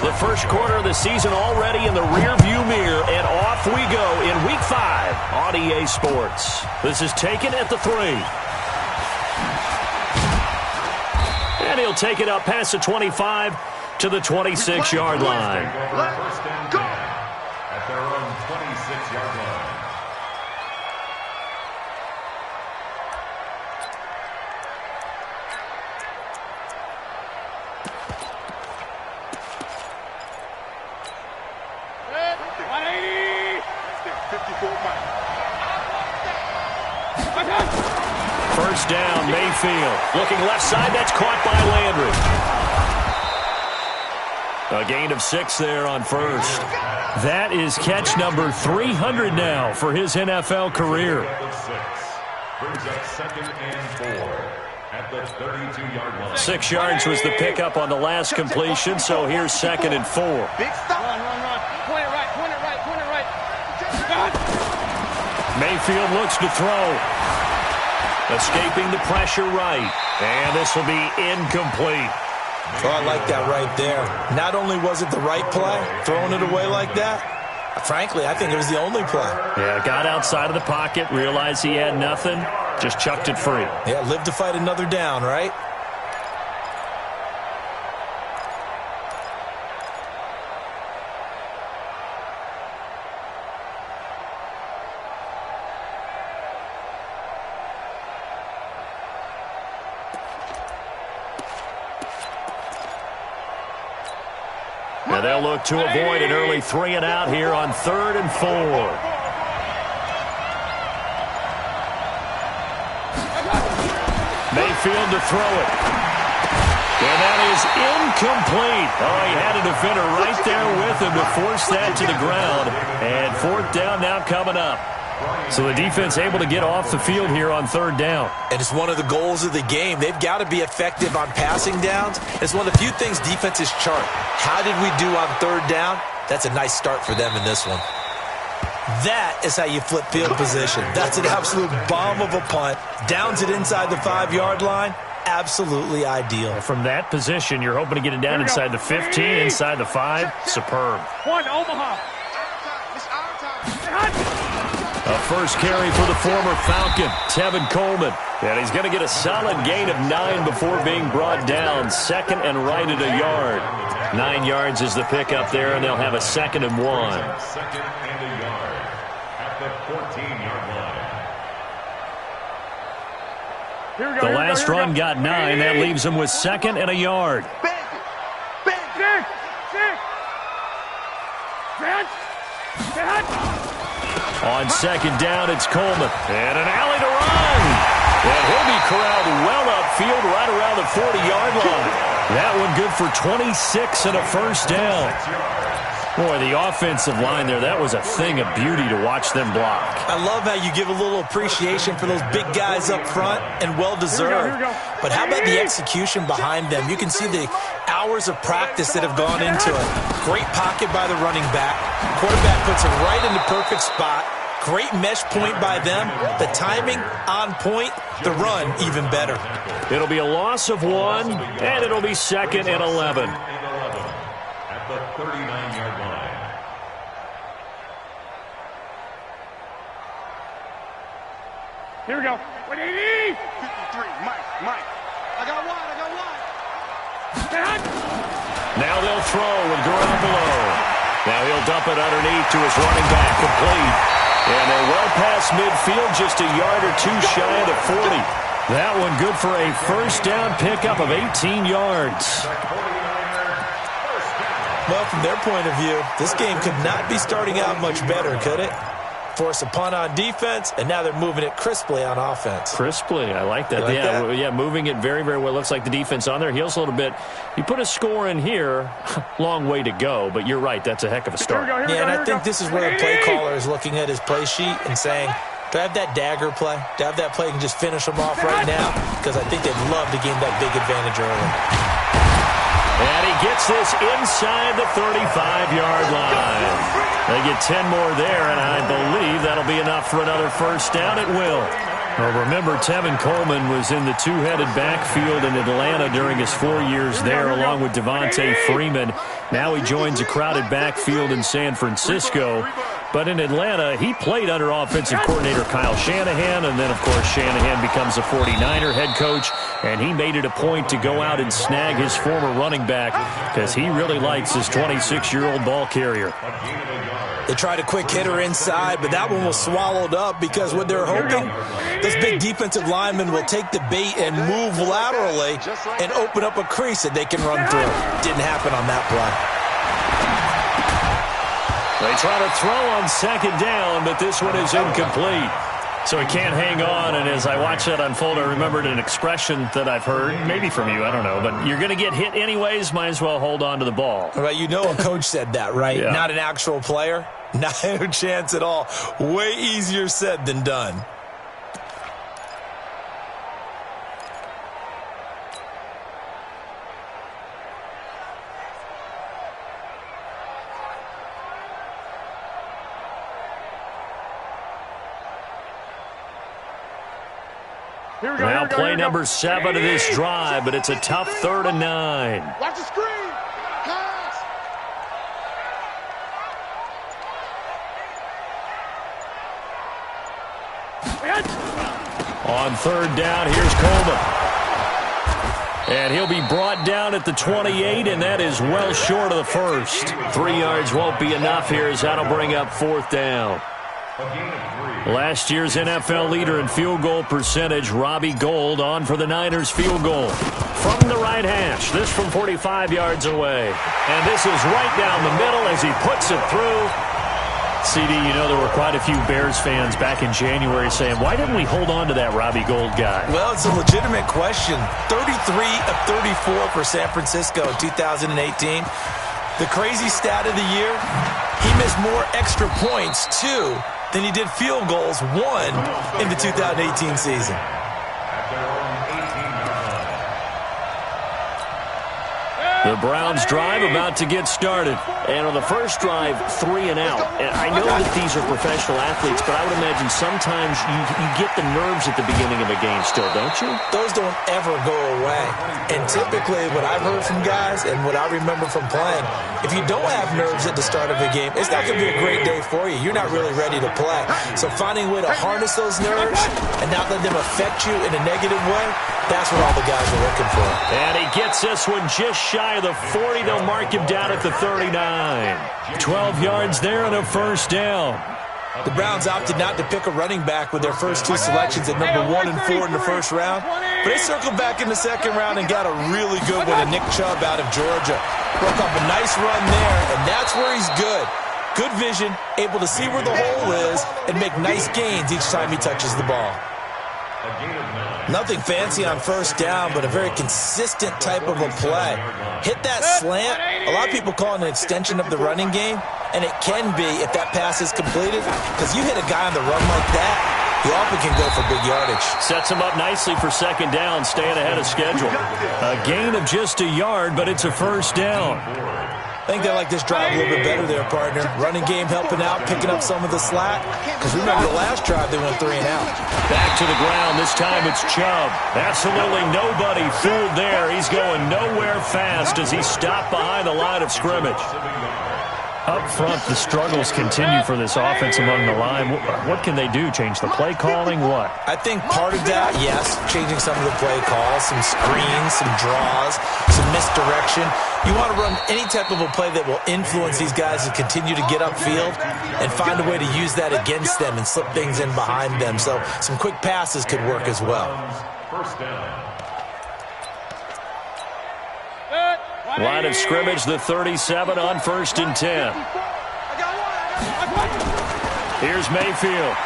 The first quarter of the season already in the rearview mirror, and off we go in Week 5 on EA Sports. This is taken at the 3. And he'll take it up past the 25 to the 26-yard line. First down at their own 26-yard line. First down, Mayfield. Looking left side, that's caught by Landry. A gain of 6 there on first. That is catch number 300 now for his NFL career. Brings up 2nd and 4 at the 32-yard line. 6 yards was the pickup on the last completion, so here's 2nd and 4. Big stop. Run. Point it right. Mayfield looks to throw. Escaping the pressure right. And this will be incomplete. Oh, I like that right there. Not only was it the right play, throwing it away like that, frankly, I think it was the only play. Yeah, got outside of the pocket, realized he had nothing, just chucked it free. Yeah, live to fight another down, right? Now they'll look to avoid an early 3 and out here on 3rd and 4. Mayfield to throw it. And that is incomplete. Oh, he had a defender right there with him to force that to the ground. And 4th down now coming up. So the defense able to get off the field here on 3rd down. And it's one of the goals of the game. They've got to be effective on passing downs. It's one of the few things defenses chart. How did we do on 3rd down? That's a nice start for them in this one. That is how you flip field position. That's an absolute bomb of a punt. Downs it inside the 5-yard line. Absolutely ideal. From that position, you're hoping to get it down inside the 15, inside the 5. Superb. Omaha. A first carry for the former Falcon, Tevin Coleman. And he's going to get a solid gain of 9 before being brought down. 2nd and right at a yard. 9 yards is the pickup there, and they'll have a 2nd and 1. 2nd and a yard at the 14-yard line. The last run got 9. That leaves him with 2nd and a yard. On 2nd down, it's Coleman. And an alley to run. And he'll be corralled well upfield right around the 40-yard line. That one good for 26 and a first down. Boy, the offensive line there, that was a thing of beauty to watch them block. I love how you give a little appreciation for those big guys up front, and well-deserved. But how about the execution behind them? You can see the hours of practice that have gone into it. Great pocket by the running back. Quarterback puts it right in the perfect spot. Great mesh point by them. The timing on point. The run even better. It'll be a loss of 1, and it'll be 2nd and 11. At the 39-yard line. Here we go. 180. 53. Mike. I got wide. Now they'll throw with Garoppolo. Now he'll dump it underneath to his running back, complete. And they're well past midfield, just a yard or 2 shy of the 40. That one good for a first down pickup of 18 yards. Well, from their point of view, this game could not be starting out much better, could it? Force a punt on defense, and now they're moving it crisply on offense. Crisply, I like that. Yeah, moving it very, very well. Looks like the defense on their heels a little bit. You put a score in here, long way to go, but you're right, that's a heck of a start. Yeah, and I think this is where the play caller is looking at his play sheet and saying, do I have that dagger play? Do I have that play and just finish them off right now? Because I think they'd love to gain that big advantage early. And he gets this inside the 35-yard line. They get 10 more there, and I believe that'll be enough for another first down. It will. Well, remember, Tevin Coleman was in the two-headed backfield in Atlanta during his 4 years there, along with Devontae Freeman. Now he joins a crowded backfield in San Francisco. But in Atlanta, he played under offensive coordinator Kyle Shanahan, and then, of course, Shanahan becomes a 49er head coach, and he made it a point to go out and snag his former running back because he really likes his 26-year-old ball carrier. They tried a quick hitter inside, but that one was swallowed up because what they're hoping, this big defensive lineman will take the bait and move laterally and open up a crease that they can run through. Didn't happen on that play. They try to throw on second down, but this one is incomplete. So he can't hang on, and as I watch that unfold, I remembered an expression that I've heard, maybe from you, I don't know, but you're going to get hit anyways, might as well hold on to the ball. Well, you know a coach said that, right? Yeah. Not an actual player. No chance at all. Way easier said than done. Now play number 7 of this drive, but it's a tough 3rd and 9. Watch the screen. Pass. On 3rd down, here's Coleman. And he'll be brought down at the 28, and that is well short of the first. 3 yards won't be enough here as that'll bring up 4th down. Last year's NFL leader in field goal percentage, Robbie Gould, on for the Niners field goal. From the right hash, this from 45 yards away. And this is right down the middle as he puts it through. CD, you know there were quite a few Bears fans back in January saying, why didn't we hold on to that Robbie Gould guy? Well, it's a legitimate question. 33 of 34 for San Francisco in 2018. The crazy stat of the year, he missed more extra points, too, than he did field goals, 1 in the 2018 season. The Browns drive about to get started. And on the first drive, 3 and out. And I know that these are professional athletes, but I would imagine sometimes you get the nerves at the beginning of a game still, don't you? Those don't ever go away. And typically what I've heard from guys and what I remember from playing, if you don't have nerves at the start of a game, it's not going to be a great day for you. You're not really ready to play. So finding a way to harness those nerves and not let them affect you in a negative way, that's what all the guys are looking for. And he gets this one just shy of the 40. They'll mark him down at the 39. 12 yards there and a first down. The Browns opted not to pick a running back with their first 2 selections at number 1 and 4 in the first round. But they circled back in the second round and got a really good one in Nick Chubb out of Georgia. Broke up a nice run there, and that's where he's good. Good vision, able to see where the hole is, and make nice gains each time he touches the ball. Nothing fancy on first down, but a very consistent type of a play. Hit that slant. A lot of people call it an extension of the running game, and it can be if that pass is completed, because you hit a guy on the run like that, he often can go for big yardage. Sets him up nicely for second down, staying ahead of schedule. A gain of just a yard, but it's a first down. I think they like this drive a little bit better there, partner. Running game helping out, picking up some of the slack. Because remember the last drive, they went 3 and out. Back to the ground. This time it's Chubb. Absolutely nobody fooled there. He's going nowhere fast as he stopped behind the line of scrimmage. Up front, the struggles continue for this offense among the line. What can they do? Change the play calling? What? I think part of that, yes, changing some of the play calls, some screens, some draws, some misdirection. You want to run any type of a play that will influence these guys to continue to get upfield and find a way to use that against them and slip things in behind them. So some quick passes could work as well. First down. Line of scrimmage, the 37 on 1st and 10. Here's Mayfield.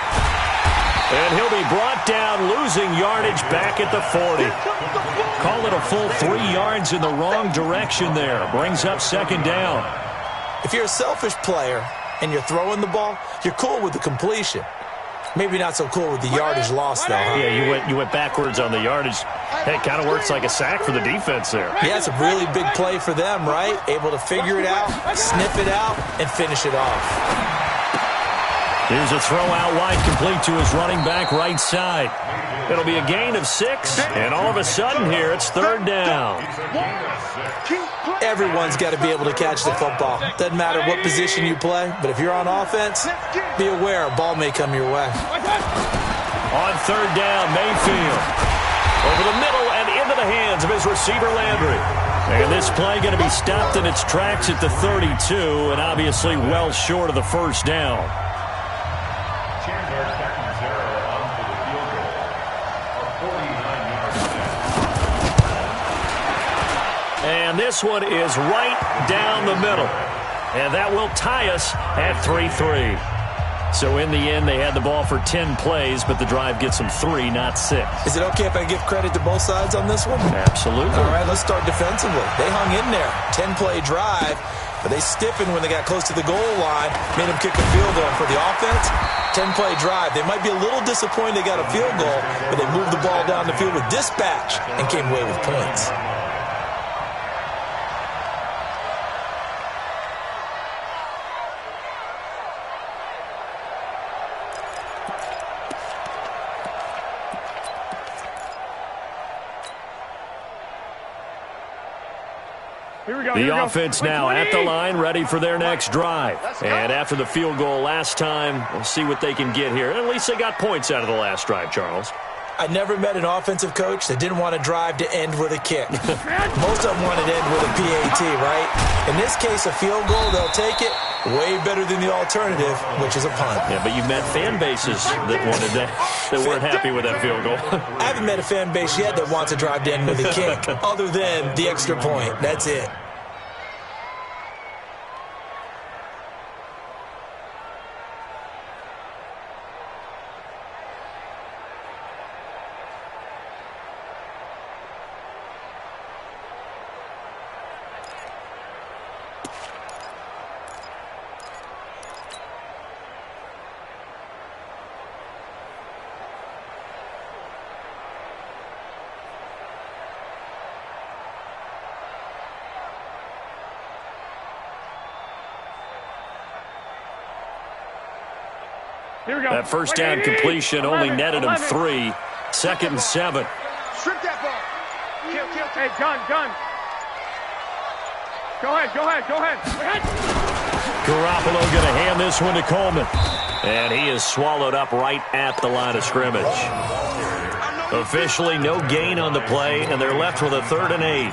And he'll be brought down, losing yardage back at the 40. Call it a full 3 yards in the wrong direction there. Brings up second down. If you're a selfish player and you're throwing the ball, you're cool with the completion. Maybe not so cool with the yardage loss, though, huh? Yeah, you went backwards on the yardage. Hey, it kind of works like a sack for the defense there. Yeah, it's a really big play for them, right? Able to figure it out, sniff it out, and finish it off. Here's a throw out wide, complete to his running back right side. It'll be a gain of 6, and all of a sudden here, it's third down. Everyone's got to be able to catch the football. Doesn't matter what position you play, but if you're on offense, be aware a ball may come your way. On third down, Mayfield. Over the middle and into the hands of his receiver, Landry. And this play going to be stopped in its tracks at the 32, and obviously well short of the first down. And this one is right down the middle. And that will tie us at 3-3. So in the end, they had the ball for 10 plays, but the drive gets them 3, not 6. Is it okay if I give credit to both sides on this one? Absolutely. All right, let's start defensively. They hung in there. 10-play drive, but they stiffened when they got close to the goal line, made them kick a field goal. For the offense, 10-play drive. They might be a little disappointed they got a field goal, but they moved the ball down the field with dispatch and came away with points. The offense now at the line, ready for their next drive. And after the field goal last time, we'll see what they can get here. At least they got points out of the last drive, Charles. I never met an offensive coach that didn't want to drive to end with a kick. Most of them wanted to end with a PAT, right? In this case, a field goal, they'll take it. Way better than the alternative, which is a punt. Yeah, but you've met fan bases that wanted that weren't happy with that field goal. I haven't met a fan base yet that wants to drive to end with a kick, other than the extra point. That's it. Here we go. That first down completion only netted him 3. 2nd and 7. Strip that ball. Kill. Hey, gun. Go ahead. Garoppolo going to hand this one to Coleman. And he is swallowed up right at the line of scrimmage. Officially no gain on the play, and they're left with a 3rd and 8.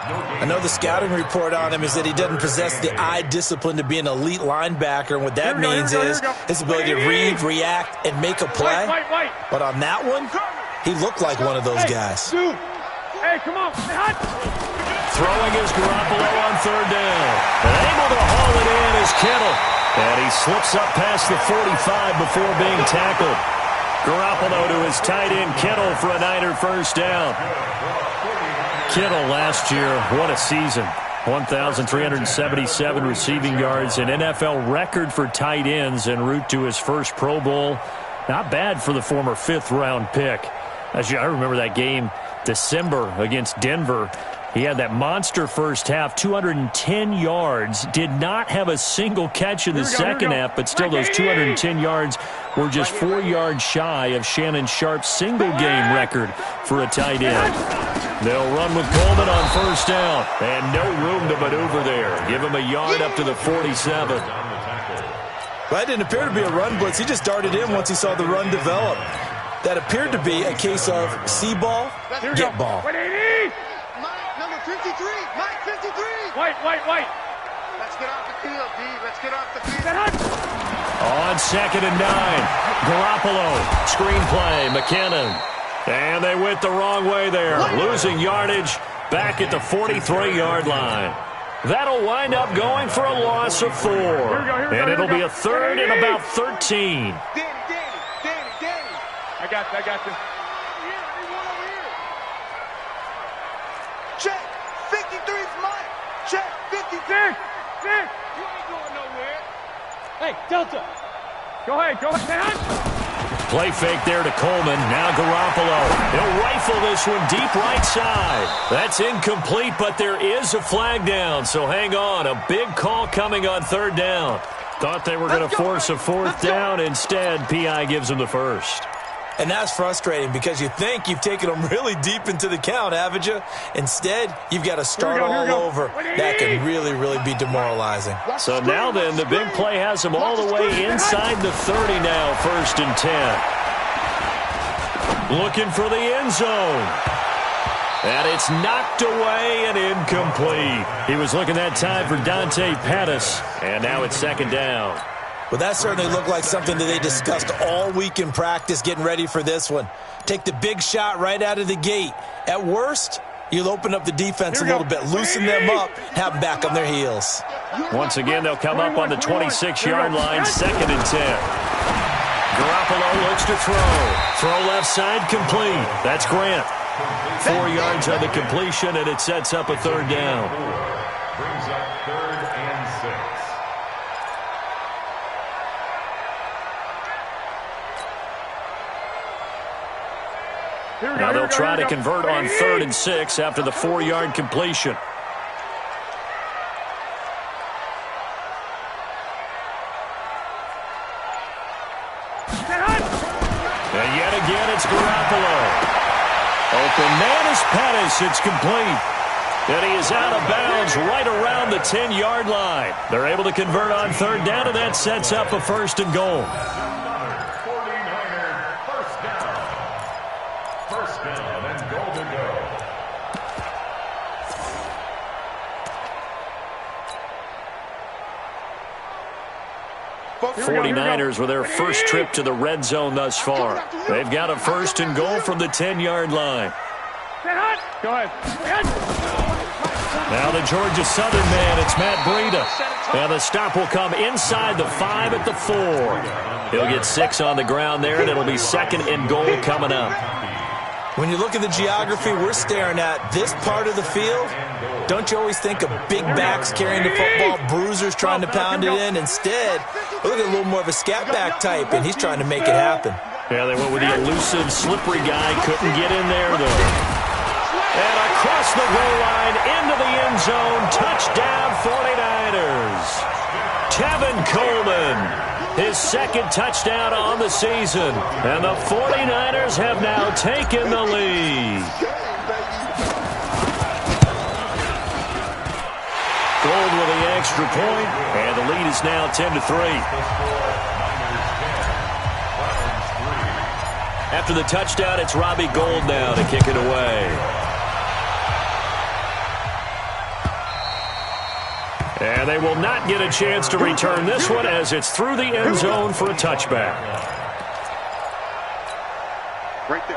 I know the scouting report on him is that he doesn't possess the eye discipline to be an elite linebacker, and what that means is his ability to read, react, and make a play. But on that one, he looked like one of those guys. Hey, come on. Throwing is Garoppolo on 3rd down. And able to haul it in is Kittle. And he slips up past the 45 before being tackled. Garoppolo to his tight end Kittle for a Niner first down. Kittle last year, what a season. 1,377 receiving yards, an NFL record for tight ends en route to his first Pro Bowl. Not bad for the former 5th-round pick. I remember that game, December, against Denver. He had that monster first half, 210 yards, did not have a single catch in the second half, but still those 210 yards were just 4 yards shy of Shannon Sharp's single-game record for a tight end. They'll run with Coleman on first down, and no room to maneuver there. Give him a yard up to the 47. Well, that didn't appear to be a run blitz. He just darted in once he saw the run develop. That appeared to be a case of see ball, get ball. 180! Number 53, Mike 53. White. Let's get off the field, D. Let's get off the field. On 2nd and 9, Garoppolo, screenplay, McKinnon. And they went the wrong way there, losing yardage back at the 43-yard line. That'll wind up going for a loss of 4. And it'll be a 3rd and about 13. Danny. I got you. Check. 53's Mike. Check. 53. Six. You ain't going nowhere. Hey, Delta. Go ahead. Play fake there to Coleman. Now Garoppolo. He'll rifle this one deep right side. That's incomplete, but there is a flag down, so hang on. A big call coming on 3rd down. Thought they were going to force a fourth down. Instead, P.I. gives them the first. And that's frustrating because you think you've taken them really deep into the count, haven't you? Instead, you've got to start all over. That can really, really be demoralizing. So now then, the big play has them all the way inside the 30 now, 1st and 10. Looking for the end zone. And it's knocked away and incomplete. He was looking that time for Dante Pettis, and now it's 2nd down. Well, that certainly looked like something that they discussed all week in practice, getting ready for this one. Take the big shot right out of the gate. At worst, you'll open up the defense a little bit, loosen them up, have them back on their heels. Once again, they'll come up on the 26-yard line, 2nd and 10. Garoppolo looks to throw. Throw left side, complete. That's Grant. 4 yards on the completion, and it sets up a 3rd down. Brings up 3rd and 6. Now they'll try to convert on 3rd and 6 after the 4-yard completion. And yet again, it's Garoppolo. Open man is Pettis. It's complete. And he is out of bounds right around the 10-yard line. They're able to convert on 3rd down, and that sets up a 1st and goal. 49ers, 1st down. 1st down and goal to go. 49ers with their first trip to the red zone thus far. They've got a 1st and goal from the 10-yard line. Go ahead. Now the Georgia Southern man, it's Matt Breida. And the stop will come inside the 5 at the 4. He'll get 6 on the ground there, and it'll be 2nd and goal coming up. When you look at the geography we're staring at, this part of the field, don't you always think of big backs carrying the football, bruisers trying to pound it in? Instead, look at a little more of a scat back type, and he's trying to make it happen. Yeah, they went with the elusive, slippery guy. Couldn't get in there, though. And across the goal line, into the end zone. Touchdown, 49ers. Tevin Coleman, his 2nd touchdown on the season. And the 49ers have now taken the lead. Gold with the extra point, and the lead is now 10-3. After the touchdown, it's Robbie Gould now to kick it away. And they will not get a chance to return this one as it's through the end zone for a touchback.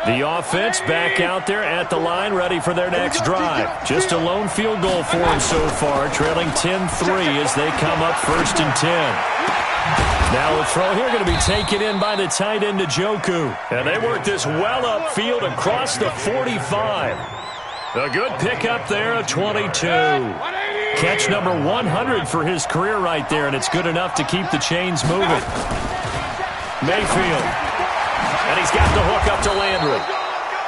The offense back out there at the line, ready for their next drive. Just a lone field goal for them so far, trailing 10-3 as they come up 1st and 10. Now the throw here going to be taken in by the tight end Njoku. And they work this well upfield across the 45. A good pickup there, a 22. Catch number 100 for his career right there, and it's good enough to keep the chains moving. Mayfield. And he's got the hook up to Landry.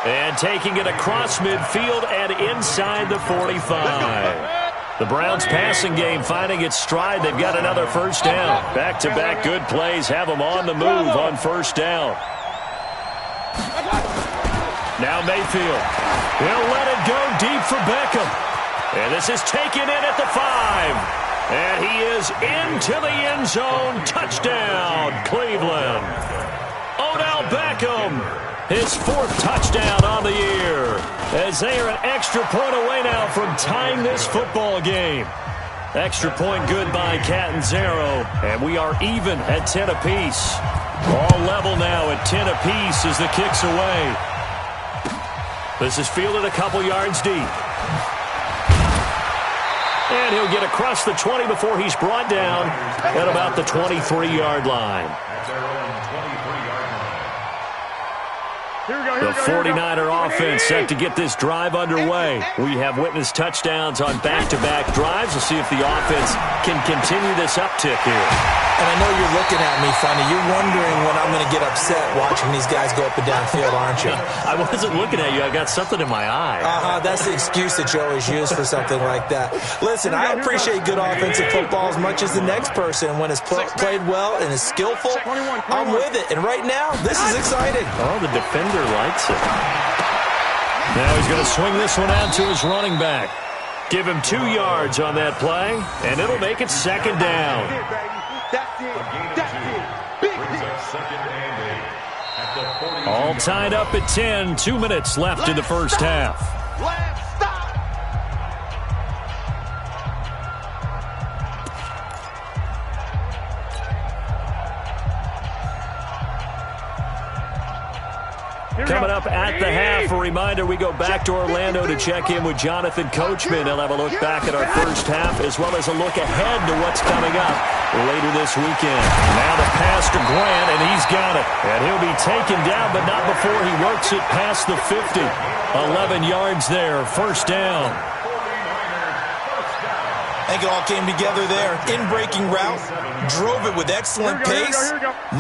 And taking it across midfield and inside the 45. The Browns passing game finding its stride. They've got another 1st down. Back-to-back good plays have them on the move on 1st down. Now Mayfield. He'll let it go deep for Beckham. And this is taken in at the 5. And he is into the end zone. Touchdown, Cleveland. Odell Beckham, his 4th touchdown on the year. As they are an extra point away now from tying this football game. Extra point good by Catanzaro. And we are even at 10 apiece. All level now at 10 apiece as the kick's away. This is fielded a couple yards deep. And he'll get across the 20 before he's brought down at about the 23-yard line. The 49er offense set to get this drive underway. We have witnessed touchdowns on back-to-back drives. We'll see if the offense can continue this uptick here. And I know you're looking at me funny. You're wondering when I'm going to get upset watching these guys go up and down field, aren't you? I wasn't looking at you. I got something in my eye. That's the excuse that you always use for something like that. Listen, I appreciate good offensive football. as much as the next person. When it's played well and is skillful, I'm with it. And right now, this is exciting. Oh, the defender likes it. Now he's going to swing this one out to his running back. Give him 2 yards on that play, and it'll make it second down. All tied up at 10. 2 minutes left in the first half. Coming up at the half, a reminder, we go back to Orlando to check in with Jonathan Coachman. He'll have a look back at our first half as well as a look ahead to what's coming up later this weekend. Now the pass to Grant, and he's got it. And he'll be taken down, but not before he works it past the 50. 11 yards there, first down. I think it all came together there. In-breaking route, drove it with excellent pace.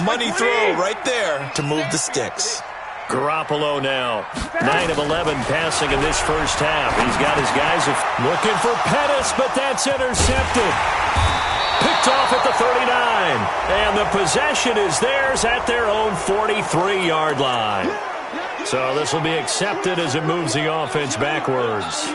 Money throw right there to move the sticks. Garoppolo now, 9 of 11 passing in this first half. He's got his guys looking for Pettis, but that's intercepted. Picked off at the 39. And the possession is theirs at their own 43-yard line. So this will be accepted as it moves the offense backwards.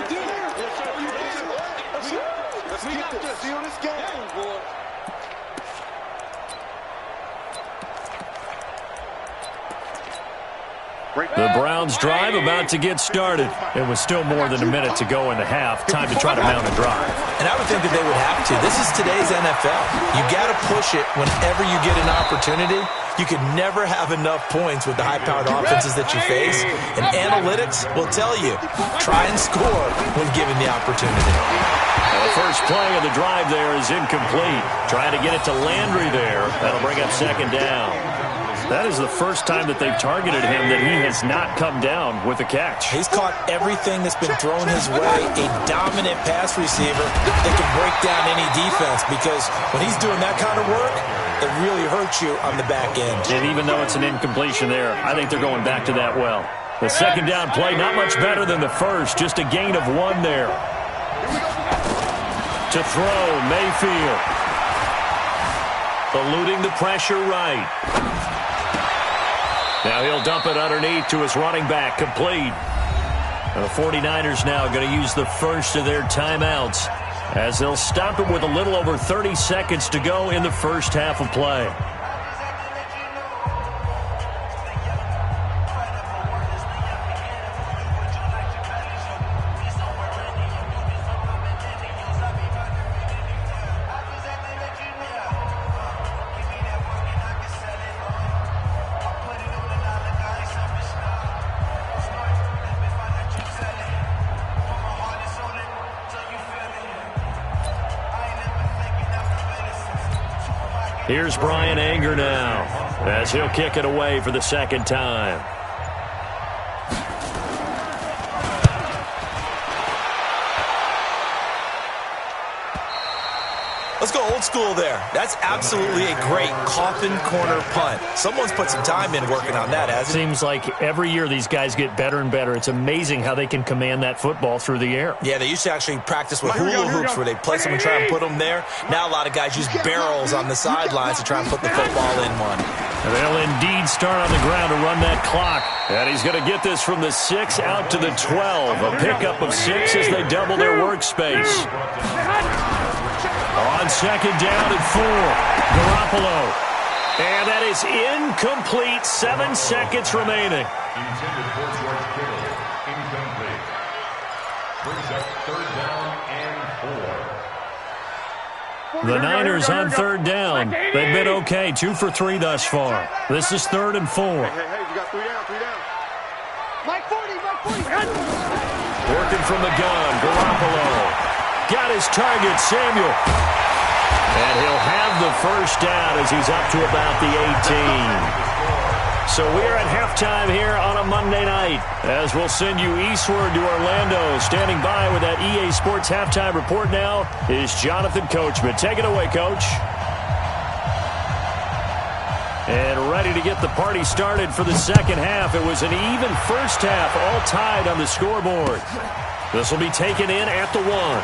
The Browns drive about to get started. It was still more than a minute to go in the half. Time to try to mount a drive. And I would think that they would have to. This is today's NFL. You got to push it whenever you get an opportunity. You could never have enough points with the high-powered offenses that you face. And analytics will tell you, try and score when given the opportunity. The first play of the drive there is incomplete. Trying to get it to Landry there. That'll bring up second down. That is the first time that they've targeted him that he has not come down with a catch. He's caught everything that's been thrown his way. A dominant pass receiver that can break down any defense, because when he's doing that kind of work, it really hurts you on the back end. And even though it's an incompletion there, I think they're going back to that well. The second down play, not much better than the first, just a gain of 1 there. To throw, Mayfield. Eluding the pressure right. Now he'll dump it underneath to his running back, complete. And the 49ers now going to use the first of their timeouts as they'll stop it with a little over 30 seconds to go in the first half of play. Here's Brian Anger now as he'll kick it away for the second time. Let's go old school there. That's absolutely a great coffin corner punt. Someone's put some time in working on that, hasn't it? Seems like every year these guys get better and better. It's amazing how they can command that football through the air. Yeah, they used to actually practice with hula hoops where they place them and try and put them there. Now a lot of guys use barrels on the sidelines to try and put the football in one. And they'll indeed start on the ground to run that clock. And he's going to get this from the 6 out to the 12. A pickup of 6 as they double their workspace. On second down and 4, Garoppolo. And that is incomplete. 7 seconds remaining. Intended for George Kittle. Incomplete. Brings up third down and 4. The Niners on third down. They've been okay. 2 for 3 thus far. This is 3rd and 4. Hey, you got 3 down, 3 down. Mike 40. Working from the gun, Garoppolo. Got his target, Samuel. And he'll have the first down as he's up to about the 18. So we're at halftime here on a Monday night as we'll send you eastward to Orlando. Standing by with that EA Sports halftime report now is Jonathan Coachman. Take it away, Coach. And ready to get the party started for the second half. It was an even first half, all tied on the scoreboard. This will be taken in at the 1.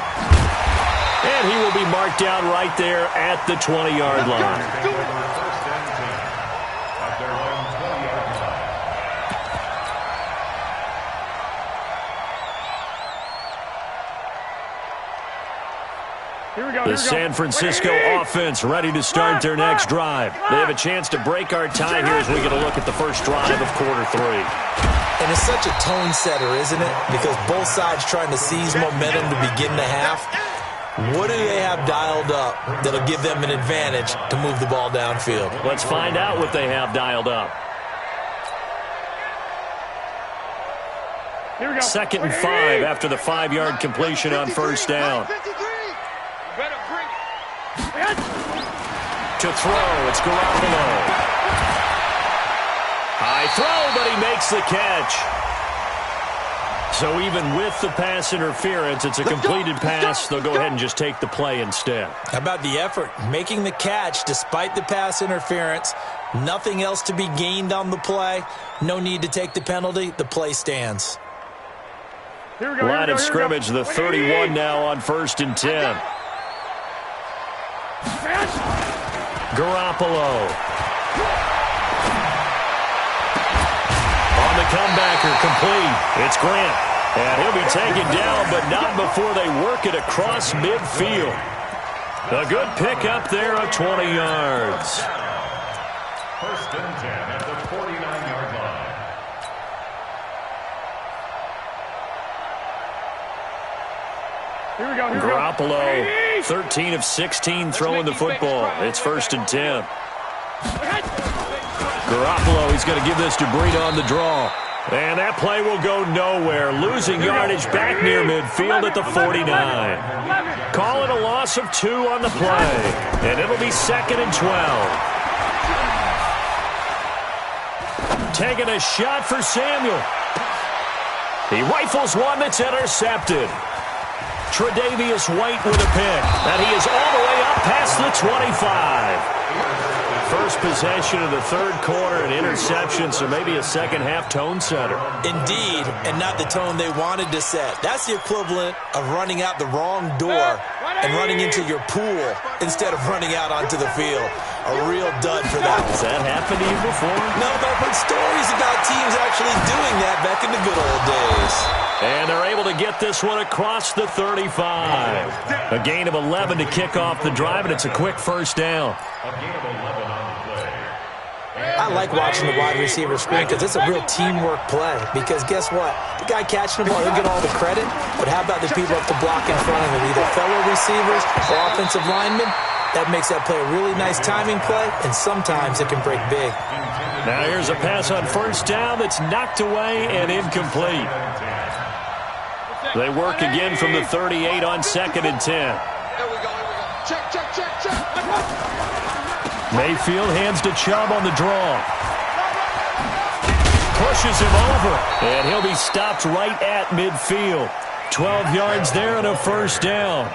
And he will be marked down right there at the 20-yard line. The San Francisco offense ready to start their next drive. They have a chance to break our tie here as we get a look at the first drive of quarter 3. And it's such a tone setter, isn't it? Because both sides trying to seize momentum to begin the half. What do they have dialed up that'll give them an advantage to move the ball downfield? Let's find out what they have dialed up. 2nd and 5 after the 5-yard completion on first down. To throw, it's Garoppolo. High throw, but he makes the catch. So even with the pass interference, it's a completed pass. They'll go ahead and just take the play instead. How about the effort? Making the catch despite the pass interference. Nothing else to be gained on the play. No need to take the penalty. The play stands. Line of scrimmage, the 31 now on 1st and 10. Garoppolo. On the comebacker, complete. It's Grant. And he'll be taken down, but not before they work it across midfield. A good pickup there of 20 yards. 1st and 10 at the 49-yard line. Garoppolo, 13 of 16 throwing the football. It's 1st and 10. Garoppolo, he's going to give this to Breida on the draw. And that play will go nowhere. Losing yardage back near midfield at the 49. Call it a loss of 2 on the play. And it'll be 2nd and 12. Taking a shot for Samuel. He rifles one that's intercepted. Tre'Davious White with a pick. And he is all the way up past the 25. First possession of the 3rd quarter, an interception, so maybe a second-half tone setter. Indeed, and not the tone they wanted to set. That's the equivalent of running out the wrong door and running into your pool instead of running out onto the field. A real dud for that one. Has that happened to you before? No, but I've heard stories about teams actually doing that back in the good old days. And they're able to get this one across the 35. A gain of 11 to kick off the drive, and it's a quick first down. A gain of 11 on the play. I like watching the wide receiver screen because it's a real teamwork play. Because guess what? The guy catching the ball, he'll get all the credit. But how about the people up the block in front of him, either fellow receivers or offensive linemen? That makes that play a really nice timing play, and sometimes it can break big. Now here's a pass on first down that's knocked away and incomplete. They work again from the 38 on 2nd and 10. Here we go. Check. Mayfield hands to Chubb on the draw. Pushes him over, and he'll be stopped right at midfield. 12 yards there and a first down.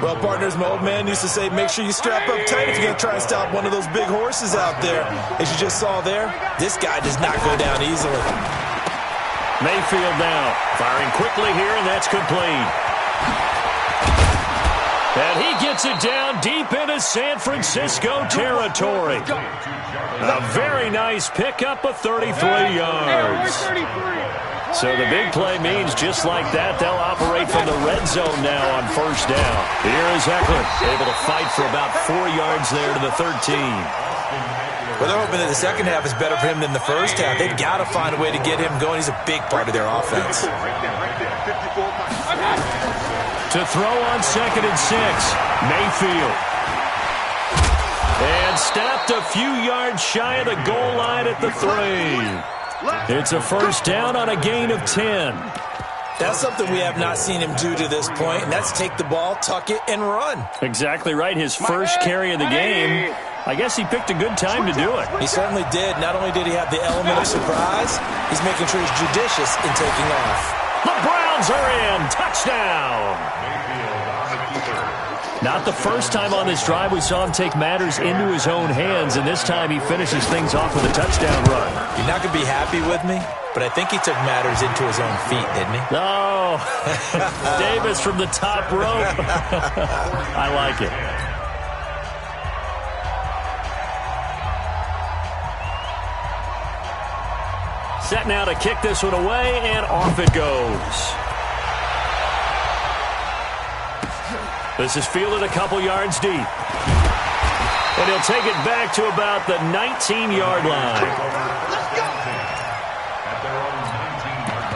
Well, partners, my old man used to say, make sure you strap up tight if you're going to try and stop one of those big horses out there. As you just saw there, this guy does not go down easily. Mayfield now, firing quickly here, and that's complete. And he gets it down deep into San Francisco territory. A very nice pickup of 33 yards. So the big play means just like that, they'll operate from the red zone now on first down. Here is Eckler, able to fight for about 4 yards there to the 13. Well, they're hoping that the second half is better for him than the first half. They've got to find a way to get him going. He's a big part of their offense. To throw on 2nd and 6, Mayfield. And stopped a few yards shy of the goal line at the 3. It's a first down on a gain of 10. That's something we have not seen him do to this point, and that's take the ball, tuck it, and run. Exactly right. His first carry of the game. I guess he picked a good time to do it. He certainly did. Not only did he have the element of surprise, he's making sure he's judicious in taking off. The Browns are in. Touchdown. Not the first time on this drive we saw him take matters into his own hands, and this time he finishes things off with a touchdown run. You're not going to be happy with me, but I think he took matters into his own feet, didn't he? Oh, Davis from the top rope. I like it. Set now to kick this one away, and off it goes. This is fielded a couple yards deep. And he'll take it back to about the 19-yard line. Let's go! At their own 19-yard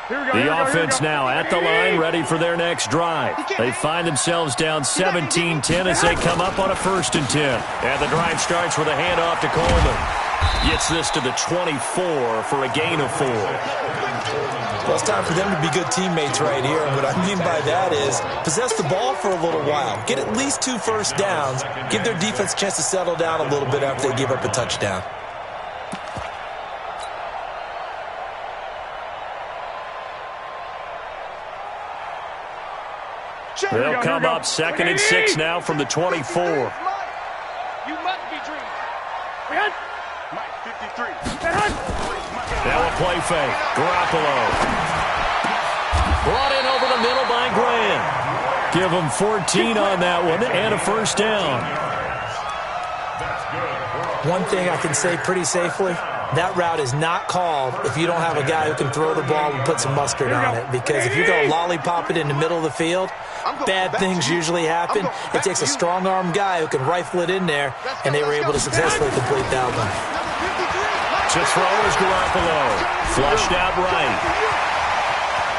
line. The offense now at the line, ready for their next drive. They find themselves down 17-10 as they come up on a 1st and 10. And the drive starts with a handoff to Coleman. Gets this to the 24 for a gain of 4. Well, it's time for them to be good teammates right here. And what I mean by that is possess the ball for a little while. Get at least 2 first downs. Give their defense a chance to settle down a little bit after they give up a touchdown. They'll come up 2nd and 6 now from the 24. You must be dreaming. Mike 53. Now a play fake. Garoppolo. Brought in over the middle by Graham. Give him 14 on that one and a 1st down. One thing I can say pretty safely, that route is not called if you don't have a guy who can throw the ball and put some mustard on it. Because if you go lollipop it in the middle of the field, bad things usually happen. It takes a strong-arm guy who can rifle it in there, and they were able to successfully complete that one. To throw is Garoppolo. Flushed out right.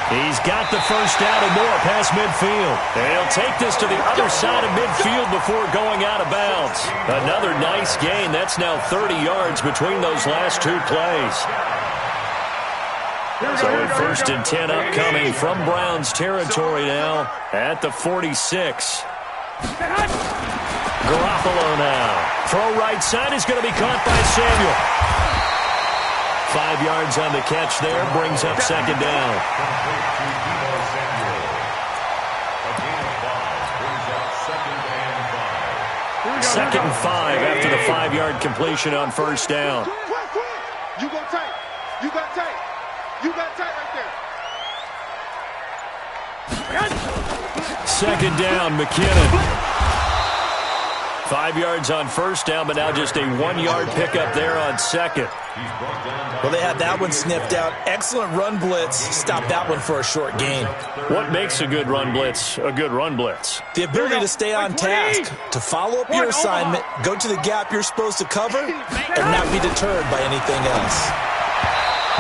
He's got the 1st down and more past midfield. And he'll take this to the other side of midfield before going out of bounds. Another nice gain. That's now 30 yards between those last 2 plays. So a 1st and 10 upcoming from Browns territory now at the 46. Garoppolo now. Throw right side is going to be caught by Samuel. 5 yards on the catch there, brings up 2nd down. 2nd and 5 after the 5-yard completion on 1st down. You go tight. You got tight. You got tight right there. 2nd down, McKinnon. 5 yards on 1st down, but now just a 1-yard pickup there on 2nd. Well, they had that one sniffed out. Excellent run blitz. Stopped that one for a short gain. What makes a good run blitz a good run blitz? The ability to stay on task, to follow up your assignment, go to the gap you're supposed to cover, and not be deterred by anything else.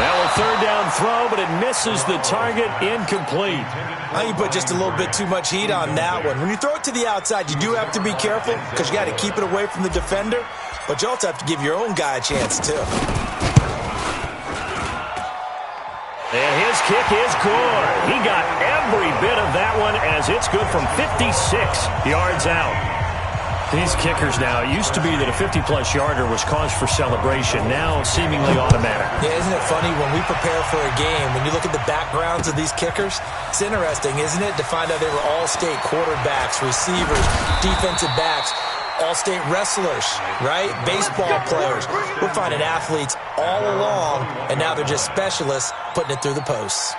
Now a 3rd down throw, but it misses the target, incomplete. I think you put just a little bit too much heat on that one. When you throw it to the outside, you do have to be careful because you got to keep it away from the defender, but you also have to give your own guy a chance too. And his kick is good. He got every bit of that one as it's good from 56 yards out. These kickers now, it used to be that a 50-plus yarder was cause for celebration, now seemingly automatic. Yeah, isn't it funny when we prepare for a game, when you look at the backgrounds of these kickers, it's interesting, isn't it, to find out they were all-state quarterbacks, receivers, defensive backs, all-state wrestlers, right? Baseball players. We're finding athletes all along, and now they're just specialists putting it through the posts.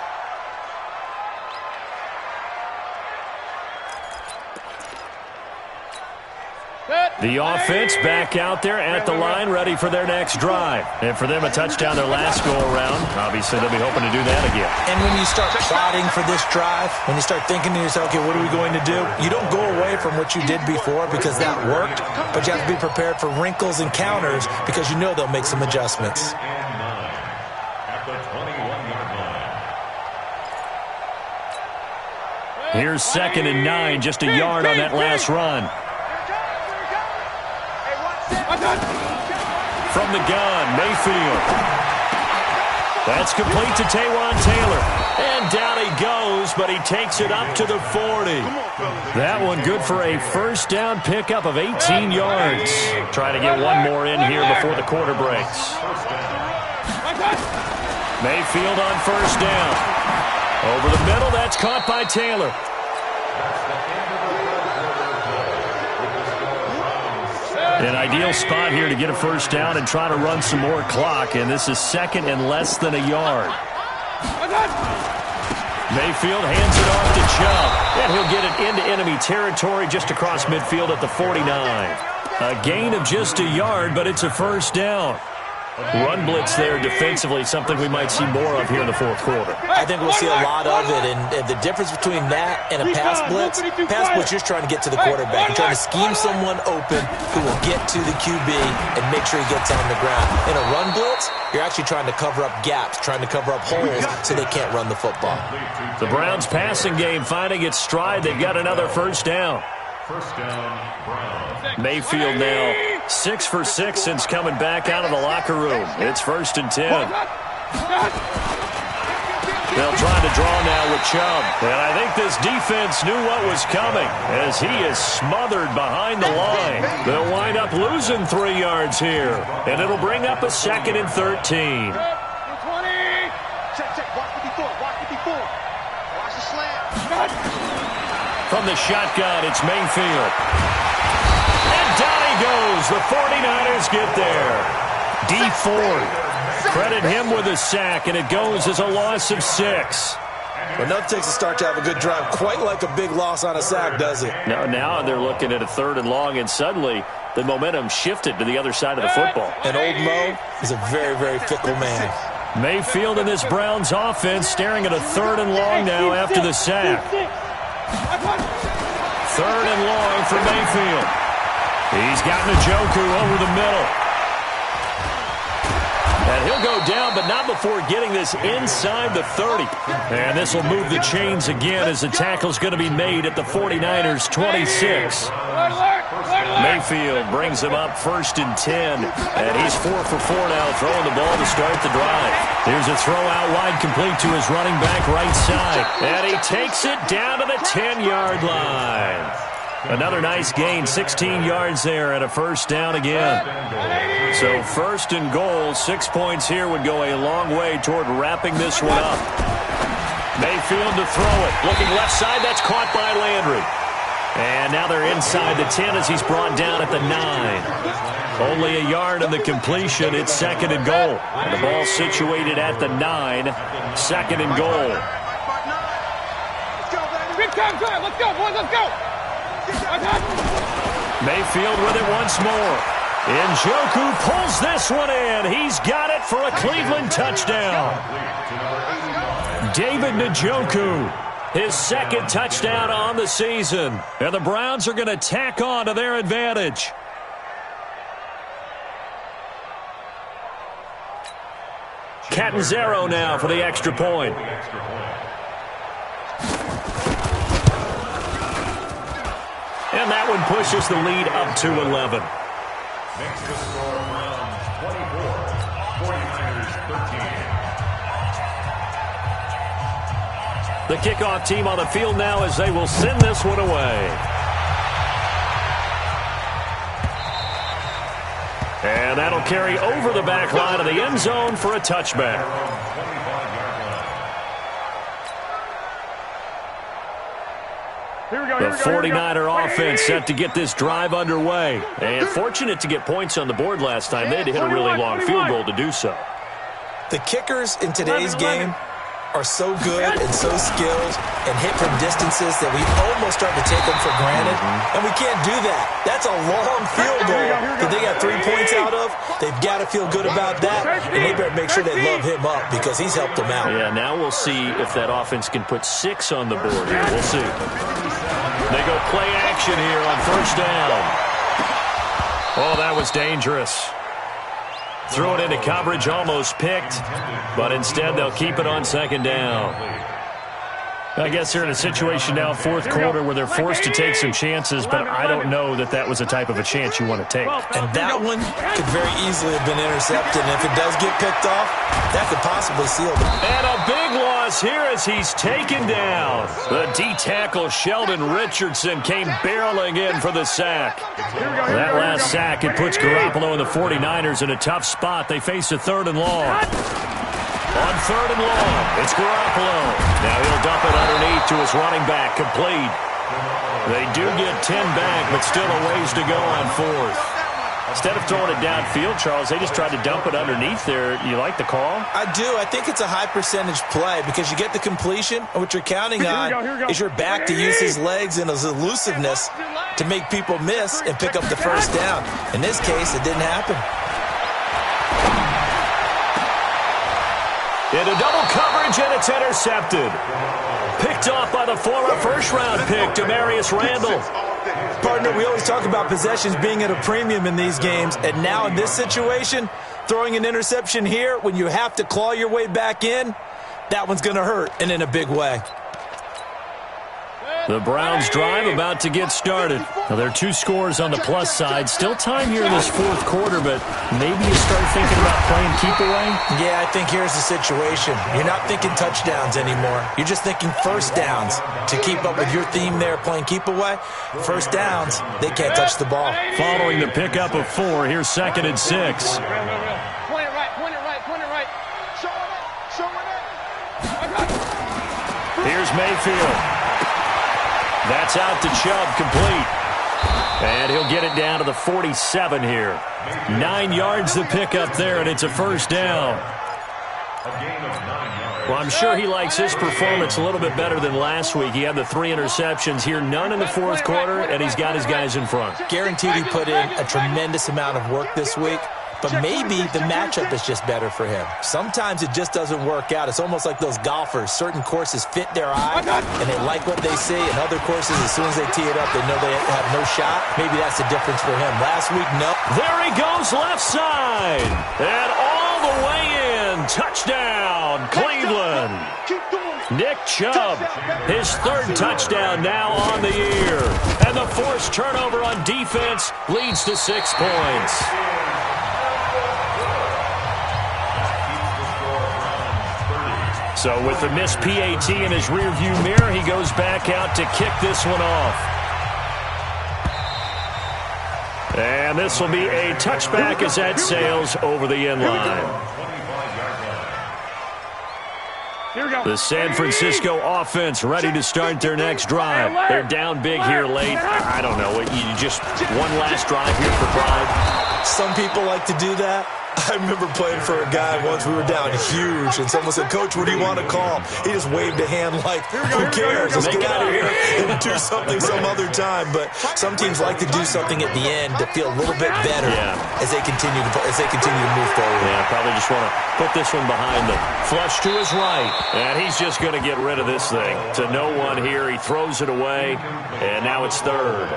The offense back out there at the line, ready for their next drive. And for them, a touchdown their last go-around. Obviously, they'll be hoping to do that again. And when you start plotting for this drive, when you start thinking to yourself, okay, what are we going to do? You don't go away from what you did before because that worked, but you have to be prepared for wrinkles and counters because you know they'll make some adjustments. Here's 2nd and 9, just a yard on that last run. From the gun, Mayfield. That's complete to Taywan Taylor. And down he goes, but he takes it up to the 40. That one good for a 1st down pickup of 18 yards. Trying to get one more in here before the quarter breaks. Mayfield on 1st down. Over the middle, that's caught by Taylor. An ideal spot here to get a first down and try to run some more clock, and this is second and less than a yard. Mayfield hands it off to Chubb, and he'll get it into enemy territory just across midfield at the 49. A gain of just a yard, but it's a first down. Run blitz there defensively, something we might see more of here in the fourth quarter. I think we'll see a lot of it, and the difference between that and a pass blitz, you're just trying to get to the quarterback. You're trying to scheme someone open who will get to the QB and make sure he gets on the ground. In a run blitz, you're actually trying to cover up gaps, trying to cover up holes so they can't run the football. The Browns passing game finding its stride. They've got another first down. First down, Browns. Mayfield now 6 for 6 since coming back out of the locker room. It's 1st and 10. They'll try to draw now with Chubb. And I think this defense knew what was coming as he is smothered behind the line. They'll wind up losing 3 yards here. And it'll bring up a 2nd and 13. Check. Watch the before. Watch the slam. From the shotgun, it's Mayfield. And down he goes. The 49ers get there. D Ford. Credit him with a sack, and it goes as a loss of 6. Enough takes a start to have a good drive. Quite like a big loss on a sack, does it? Now they're looking at a 3rd and long, and suddenly the momentum shifted to the other side of the football. And old Mo is a very, very fickle man. Mayfield and this Browns offense staring at a 3rd and long now after the sack. 3rd and long for Mayfield. He's got Njoku over the middle. And he'll go down, but not before getting this inside the 30. And this will move the chains again as the tackle's going to be made at the 49ers' 26. Mayfield brings him up 1st and 10. And he's 4 for 4 now, throwing the ball to start the drive. Here's a throw out wide, complete to his running back right side. And he takes it down to the 10-yard line. Another nice gain, 16 yards there, and a first down again. So 1st and goal, 6 points here would go a long way toward wrapping this one up. Mayfield to throw it. Looking left side, that's caught by Landry. And now they're inside the 10 as he's brought down at the 9. Only a yard on the completion. It's 2nd and goal. And the ball situated at the 9. 2nd and goal. Big time drive. Let's go, boys. Let's go. Mayfield with it once more. Njoku pulls this one in. He's got it for a Cleveland touchdown. David Njoku, his 2nd touchdown on the season. And the Browns are going to tack on to their advantage. Catanzaro now for the extra point. And that one pushes the lead up to 11. Makes the score Browns 24, 49ers 13. The kickoff team on the field now as they will send this one away. And that'll carry over the back line of the end zone for a touchback. The 49er offense set to get this drive underway. And fortunate to get points on the board last time. They had to hit a really long field goal to do so. The kickers in today's game are so good and so skilled and hit from distances that we almost start to take them for granted. And we can't do that. That's a long field goal that they got 3 points out of. They've got to feel good about that, and they better make sure they love him up because he's helped them out. Yeah, now we'll see if that offense can put 6 on the board here. We'll see. They go play action here on 1st down. Oh, that was dangerous. Threw it into coverage, almost picked, but instead they'll keep it on 2nd down. I guess they're in a situation now, 4th quarter, where they're forced to take some chances, but I don't know that that was the type of a chance you want to take. And that one could very easily have been intercepted, and if it does get picked off, that could possibly seal it. And a big loss here as he's taken down. The D-tackle Sheldon Richardson came barreling in for the sack. That last sack, it puts Garoppolo and the 49ers in a tough spot. They face a 3rd and long. On 3rd and long, it's Garoppolo. Now he'll dump it underneath to his running back, complete. They do get 10 back, but still a ways to go on 4th. Instead of throwing it downfield, Charles, they just tried to dump it underneath there. You like the call? I do. I think it's a high-percentage play because you get the completion, and what you're counting on is your back to use his legs and his elusiveness to make people miss and pick up the first down. In this case, it didn't happen. Into double coverage, and it's intercepted. Picked off by the former first-round pick, Demarius Randall. Partner, we always talk about possessions being at a premium in these games, and now in this situation, throwing an interception here when you have to claw your way back in, that one's going to hurt, and in a big way. The Browns drive about to get started. Now, there are 2 scores on the plus side. Still time here in this fourth quarter, but maybe you start thinking about playing keep away? Yeah, I think here's the situation. You're not thinking touchdowns anymore. You're just thinking first downs. To keep up with your theme there, playing keep away, first downs, they can't touch the ball. Following the pickup of 4, here's 2nd and 6. Point it right, point it right, point it right. Show it. Here's Mayfield. That's out to Chubb, complete. And he'll get it down to the 47 here. 9 yards to pick up there, and it's a first down. Well, I'm sure he likes his performance a little bit better than last week. He had the 3 interceptions here, none in the fourth quarter, and he's got his guys in front. Guaranteed he put in a tremendous amount of work this week. But maybe the matchup is just better for him. Sometimes it just doesn't work out. It's almost like those golfers. Certain courses fit their eye, and they like what they see. And other courses, as soon as they tee it up, they know they have no shot. Maybe that's the difference for him. Last week, no. There he goes, left side. And all the way in. Touchdown, Cleveland. Nick Chubb, his 3rd touchdown now on the year. And the forced turnover on defense leads to 6 points. So with the missed PAT in his rearview mirror, he goes back out to kick this one off. And this will be a touchback as that sails over the end line. The San Francisco offense ready to start their next drive. They're down big here late. I don't know. You just one last drive here for pride. Some people like to do that. I remember playing for a guy once. We were down huge, and someone said, "Coach, what do you want to call?" He just waved a hand like, "Who cares? Let's get out of here and do something some other time." But some teams like to do something at the end to feel a little bit better as they continue to move forward. Yeah, probably just want to put this one behind them. Flush to his right, and he's just going to get rid of this thing. To no one here, he throws it away, and now it's 3rd.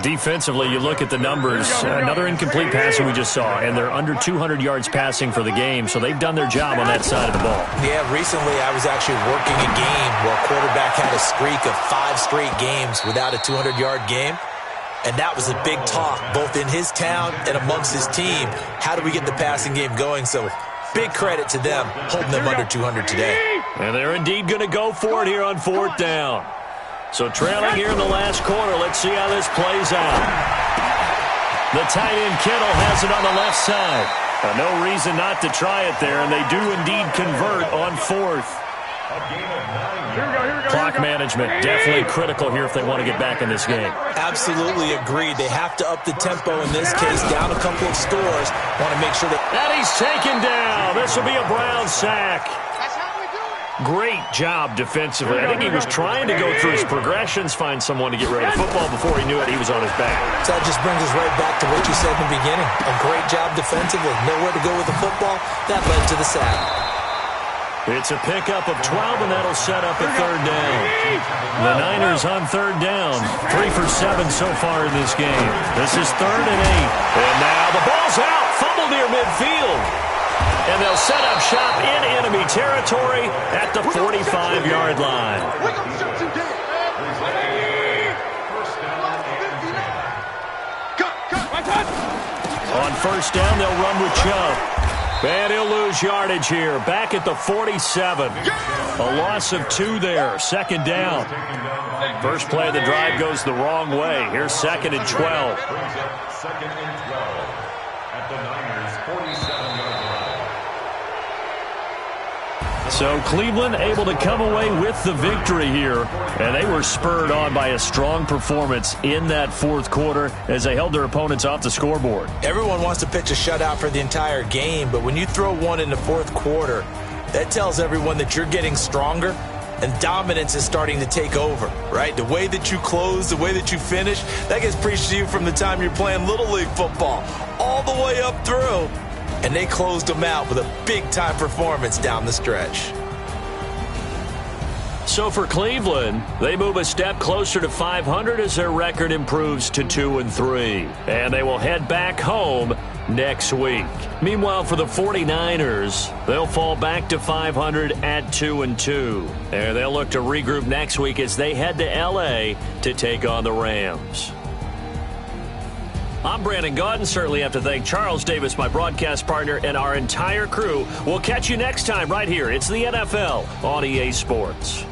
Defensively, you look at the numbers. Another incomplete pass that we just saw, and they're under 200 yards passing for the game, so they've done their job on that side of the ball. Yeah, recently I was actually working a game where a quarterback had a streak of 5 straight games without a 200-yard game, and that was a big talk, both in his town and amongst his team. How do we get the passing game going? So big credit to them, holding them under 200 today. And they're indeed going to go for it here on 4th down. So trailing here in the last quarter, let's see how this plays out. The tight end Kittle has it on the left side. No reason not to try it there, and they do indeed convert on 4th. Clock management, definitely critical here if they want to get back in this game. Absolutely agreed. They have to up the tempo in this case, down a couple of scores. Want to make sure that... And he's taken down. This will be a Brown sack. Great job defensively. I think he was trying to go through his progressions, find someone to get rid of the football. Before he knew it, he was on his back. So that just brings us right back to what you said in the beginning. A great job defensively. Nowhere to go with the football. That led to the sack. It's a pickup of 12, and that'll set up a 3rd down. The Niners on 3rd down. 3 for 7 so far in this game. This is 3rd and 8. And now the ball's out. Fumble near midfield. And they'll set up shop in enemy territory at the 45-yard line. On 1st down, they'll run with Chubb. And he'll lose yardage here. Back at the 47. A loss of 2 there. 2nd down. First play of the drive goes the wrong way. Here's 2nd and 12. 2nd and 12 at the Niners' 47-yard line. So Cleveland able to come away with the victory here, and they were spurred on by a strong performance in that fourth quarter as they held their opponents off the scoreboard. Everyone wants to pitch a shutout for the entire game, but when you throw one in the fourth quarter, that tells everyone that you're getting stronger and dominance is starting to take over, right? The way that you close, the way that you finish, that gets preached to you from the time you're playing Little League football all the way up through. And they closed them out with a big-time performance down the stretch. So for Cleveland, they move a step closer to 500 as their record improves to 2-3. And they will head back home next week. Meanwhile, for the 49ers, they'll fall back to 500 at 2-2. And they'll look to regroup next week as they head to L.A. to take on the Rams. I'm Brandon Gaudin. Certainly have to thank Charles Davis, my broadcast partner, and our entire crew. We'll catch you next time right here. It's the NFL on EA Sports.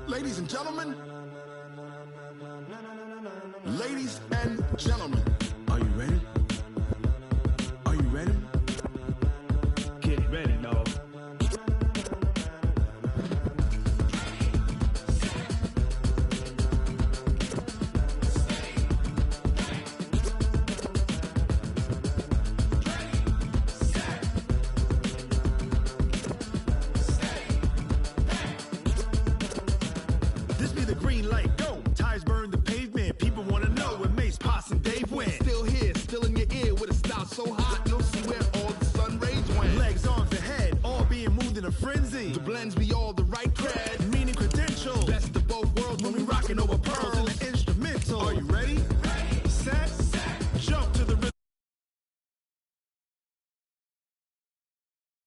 Ladies and gentlemen, are you ready? Are you ready? Get ready, dog. This be the green light, go. Tires burn the pavement. People want to know when Mace, Poss, and Dave went. Still here, still in your ear with a style so hot, you'll see where all the sun rays went. Legs, arms, and head, all being moved in a frenzy. The blends be all the right cred.